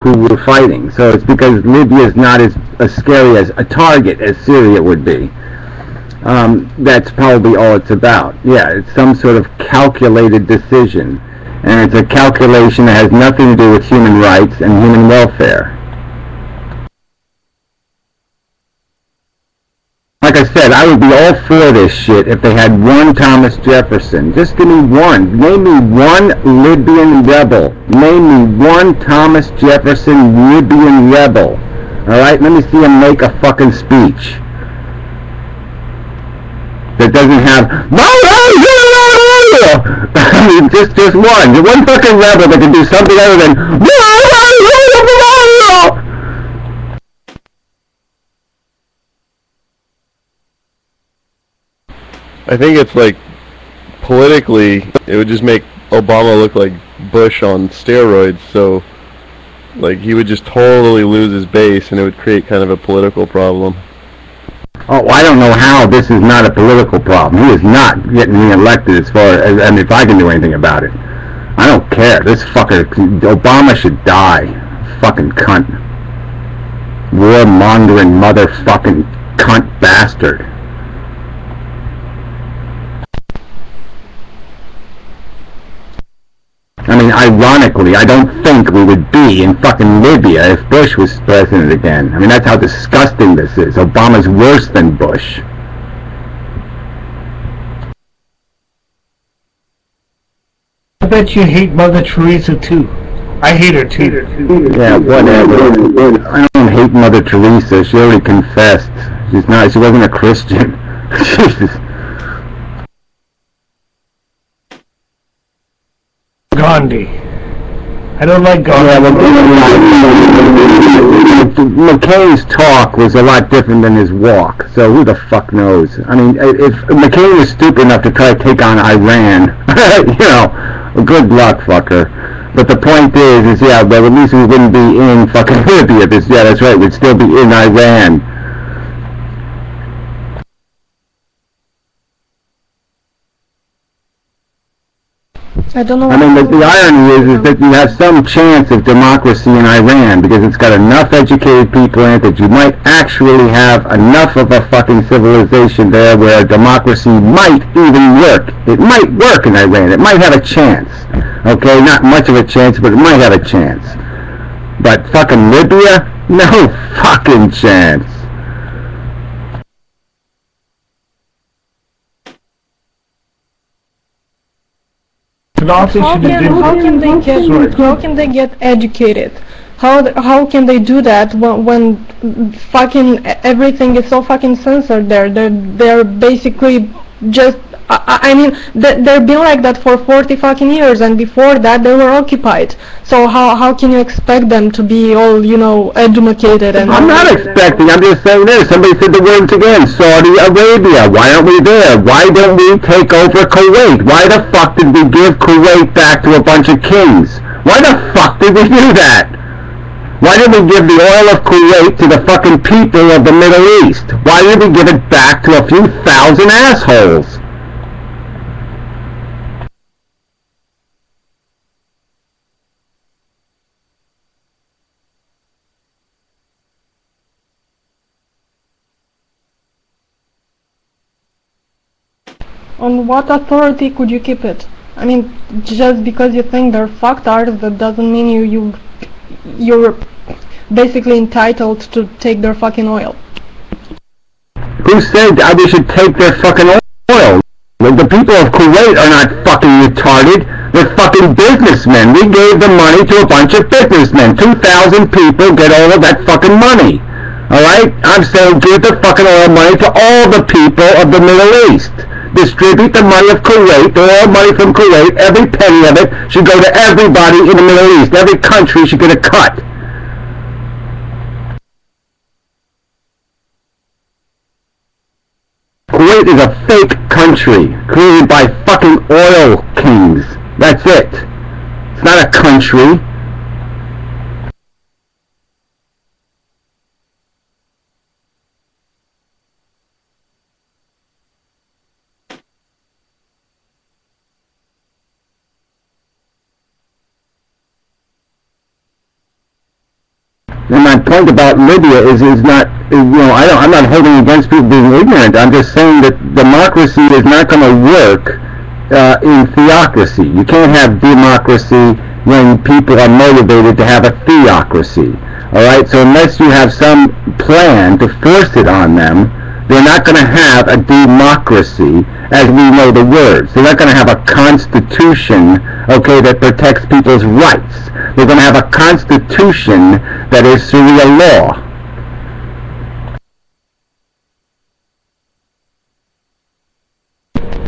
who we're fighting. So it's because Libya is not as scary as a target as Syria would be. That's probably all it's about. Yeah, it's some sort of calculated decision. And it's a calculation that has nothing to do with human rights and human welfare. Like I said, I would be all for this shit if they had one Thomas Jefferson. Just give me one. Name me one Libyan rebel. Name me one Thomas Jefferson Libyan rebel. Alright, let me see him make a fucking speech. That doesn't have... I mean, just one. One fucking rebel that can do something other than... I think it's like, politically, it would just make Obama look like Bush on steroids, so, like, he would just totally lose his base, and it would create kind of a political problem. Oh, I don't know how this is not a political problem. He is not getting re-elected as far as, I mean, if I can do anything about it. I don't care. This fucker, Obama should die. Fucking cunt. War-mongering motherfucking cunt bastard. I mean, ironically, I don't think we would be in fucking Libya if Bush was president again. I mean, that's how disgusting this is. Obama's worse than Bush. I bet you hate Mother Teresa too. I hate her too. Yeah, whatever. I don't hate Mother Teresa. She already confessed. She's not. She wasn't a Christian. Jesus. Gandhi. I don't like Gandhi. Yeah, McCain's talk was a lot different than his walk, so who the fuck knows? I mean, if McCain was stupid enough to try to take on Iran, you know, good luck, fucker. But the point is yeah, well, at least we wouldn't be in fucking Libya. Yeah, that's right, we'd still be in Iran. I don't know. I mean, the irony is that you have some chance of democracy in Iran because it's got enough educated people in it that you might actually have enough of a fucking civilization there where democracy might even work. It might work in Iran. It might have a chance. Okay, not much of a chance, but it might have a chance. But fucking Libya? No fucking chance. How can they get educated? How can they do that when fucking everything is so fucking censored there? They're basically just I mean they've been like that for 40 fucking years, and before that they were occupied. So how can you expect them to be all, you know, educated? And I'm not expecting, I'm just saying this. Somebody said the words again. Saudi Arabia. Why aren't we there? Why don't we take over Kuwait? Why the fuck did we give Kuwait back to a bunch of kings? Why the fuck did we do that? Why did we give the oil of Kuwait to the fucking people of the Middle East? Why did we give it back to a few thousand assholes? On what authority could you keep it? I mean, just because you think they're fucktards, that doesn't mean you're basically entitled to take their fucking oil. Who said that we should take their fucking oil? The people of Kuwait are not fucking retarded. They're fucking businessmen. We gave the money to a bunch of businessmen. 2,000 people get all of that fucking money. Alright? I'm saying give the fucking oil money to all the people of the Middle East. Distribute the money of Kuwait, the oil money from Kuwait, every penny of it should go to everybody in the Middle East. Every country should get a cut. Kuwait is a fake country created by fucking oil kings. That's it. It's not a country. And my point about Libya is not, I'm not holding against people being ignorant. I'm just saying that democracy is not going to work in theocracy. You can't have democracy when people are motivated to have a theocracy. Alright, so unless you have some plan to force it on them, they're not going to have a democracy as we know the words. They're not going to have a constitution, okay, that protects people's rights. They're going to have a constitution that is Sharia law.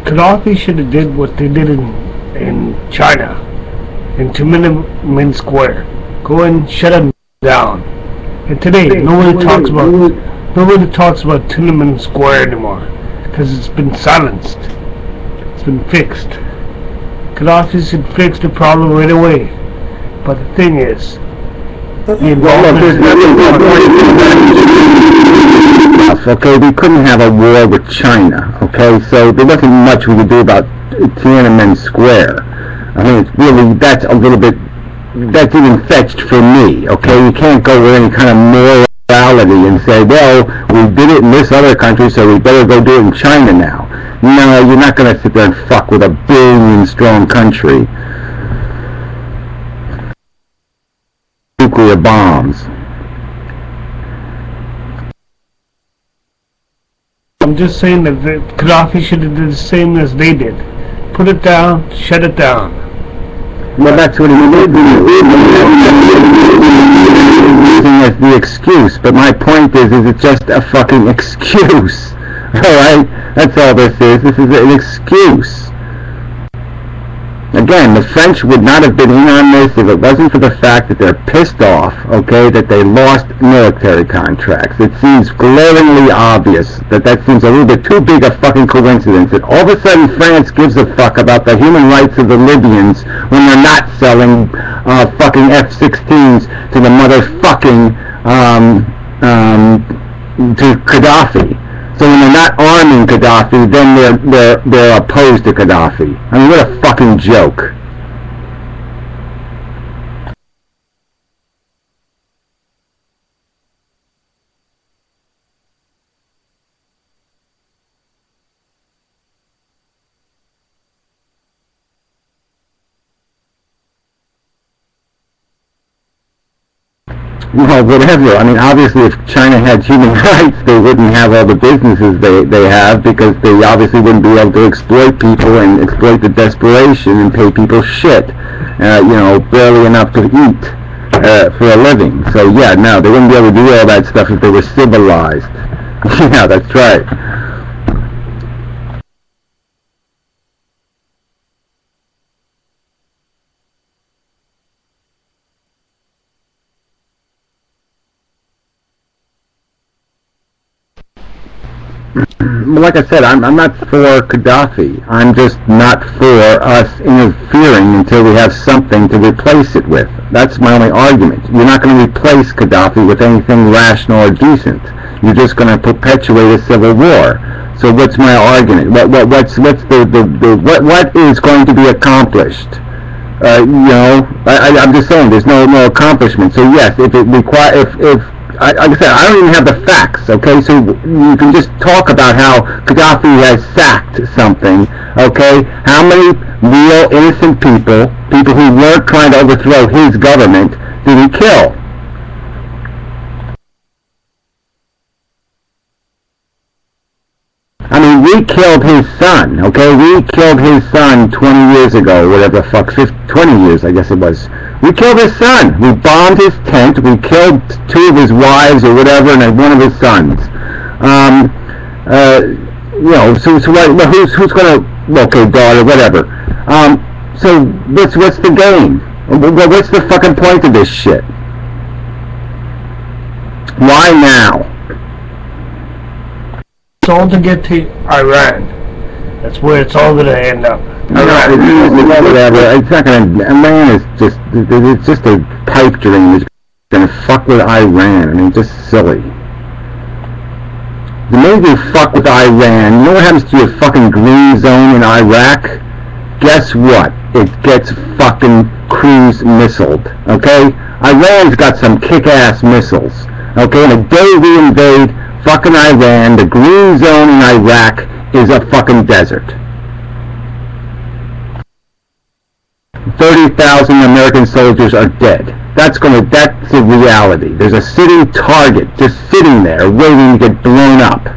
Gaddafi should have did what they did in China, in Inmendham Square. Go and shut them down. And today, nobody talks about Inmendham Square anymore, because it's been silenced. It's been fixed. Gaddafi should fix the problem right away. But the thing is, the involvement okay, we couldn't have a war with China, okay, so there wasn't much we could do about Tiananmen Square. I mean, it's really, that's a little bit, that's even fetched for me, okay? You can't go with any kind of morality and say, well, we did it in this other country, so we better go do it in China now. No, you're not going to sit there and fuck with a billion-strong country. Nuclear bombs. I'm just saying that Gaddafi should have done the same as they did. Put it down, shut it down. Well, that's what he did. Using as the excuse, but my point is it's just a fucking excuse. Alright? That's all this is. This is an excuse. Again, the French would not have been in on this if it wasn't for the fact that they're pissed off, okay, that they lost military contracts. It seems glaringly obvious that seems a little bit too big a fucking coincidence that all of a sudden France gives a fuck about the human rights of the Libyans when they're not selling fucking F-16s to the motherfucking to Gaddafi. So when they're not arming Gaddafi, then they're opposed to Gaddafi. I mean, what a fucking joke. Well, whatever. I mean, obviously, if China had human rights, they wouldn't have all the businesses they have, because they obviously wouldn't be able to exploit people and exploit the desperation and pay people shit, barely enough to eat for a living. So, yeah, no, they wouldn't be able to do all that stuff if they were civilized. Yeah, that's right. Like I said, I'm not for Gaddafi. I'm just not for us interfering until we have something to replace it with. That's my only argument. You're not going to replace Gaddafi with anything rational or decent. You're just going to perpetuate a civil war. So what's my argument? What is going to be accomplished? I'm just saying there's no accomplishment. So yes, if it require like I said, I don't even have the facts, okay? So you can just talk about how Gaddafi has sacked something, okay? How many real innocent people who weren't trying to overthrow his government, did he kill? I mean, we killed his son, okay? We killed his son 20 years ago, whatever the fuck, 20 years, I guess it was. We killed his son. We bombed his tent. We killed 2 of his wives or whatever, and 1 of his sons. Who's gonna, okay, daughter, whatever. So what's the game? What's the fucking point of this shit? Why now? It's all to get to Iran. That's where it's all going to end up. Whatever. It's not going to. Iran is it's just a pipe dream. It's going to fuck with Iran. I mean, just silly. The minute you fuck with Iran, you know what happens to your fucking green zone in Iraq? Guess what? It gets fucking cruise missiled, okay? Iran's got some kick-ass missiles, okay? And the day we invade fucking Iran, the green zone in Iraq is a fucking desert. 30,000 American soldiers are dead. That's a reality. There's a sitting target just sitting there waiting to get blown up.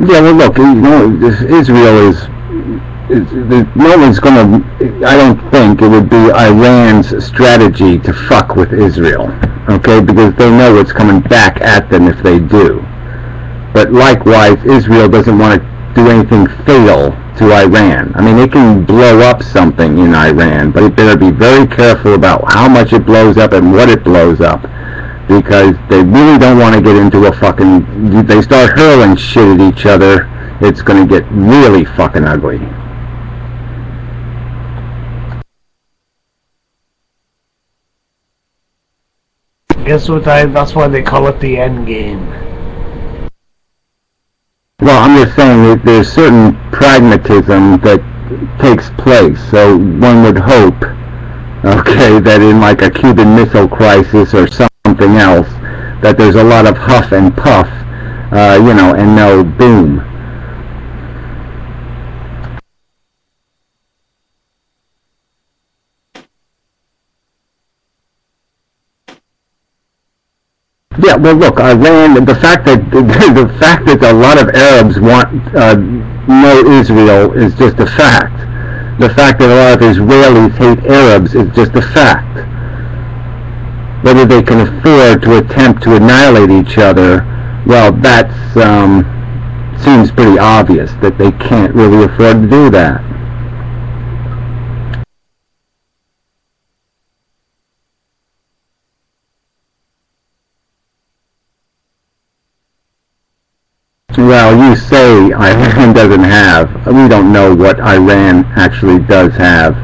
Yeah, well, look, Israel no one's going to, I don't think it would be Iran's strategy to fuck with Israel, okay, because they know what's coming back at them if they do. But likewise, Israel doesn't want to do anything fatal to Iran. I mean, it can blow up something in Iran, but it better be very careful about how much it blows up and what it blows up. Because they really don't want to get into a fucking... They start hurling shit at each other, it's going to get really fucking ugly. Guess what? That's why they call it the end game. Well, I'm just saying that there's certain pragmatism that takes place, so one would hope, okay, that in like a Cuban Missile Crisis or something else, that there's a lot of huff and puff, and no boom. Yeah, well, look, Iran. The fact that a lot of Arabs want no Israel is just a fact. The fact that a lot of Israelis hate Arabs is just a fact. Whether they can afford to attempt to annihilate each other, well, that seems pretty obvious that they can't really afford to do that. Well, you say Iran doesn't have. We don't know what Iran actually does have.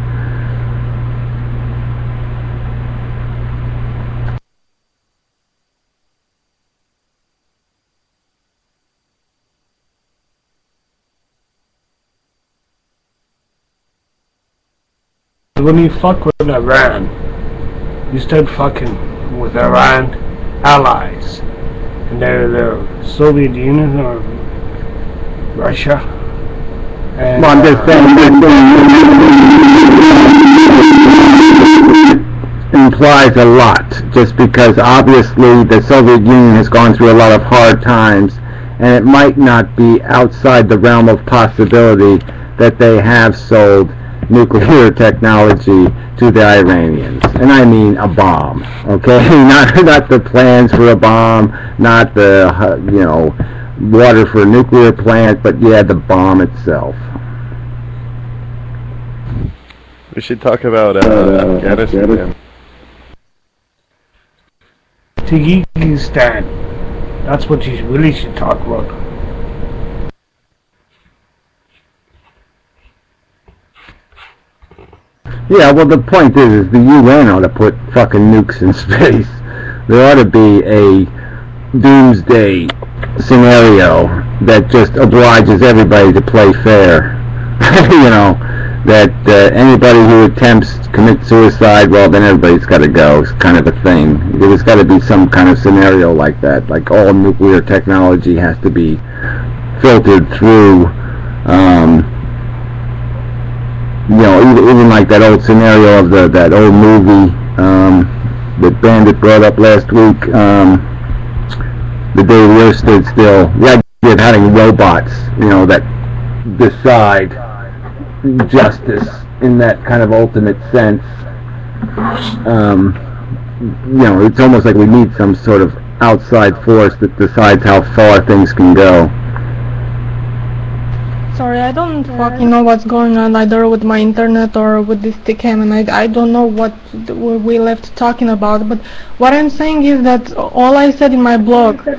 When you fuck with Iran, you start fucking with Iran allies. And they're Soviet Union or Russia. And, well, I'm just saying implies a lot, just because obviously the Soviet Union has gone through a lot of hard times, and it might not be outside the realm of possibility that they have sold nuclear technology to the Iranians, and I mean a bomb, okay? Not the plans for a bomb, not the water for a nuclear plant, but yeah, the bomb itself. We should talk about Afghanistan. Tajikistan. That's what you really should talk about. Yeah, well, the point is the UN ought to put fucking nukes in space. There ought to be a doomsday scenario that just obliges everybody to play fair. That anybody who attempts to commit suicide, well, then everybody's got to go, kind of a thing. There's got to be some kind of scenario like that. Like all nuclear technology has to be filtered through, even like that old scenario of that old movie that Bandit brought up last week, The Day the Earth Stood Still. The idea of having robots, that decide justice in that kind of ultimate sense. It's almost like we need some sort of outside force that decides how far things can go. Sorry, I don't fucking know what's going on either with my internet or with this stickam, and I don't know what we left talking about, but what I'm saying is that all I said in my blog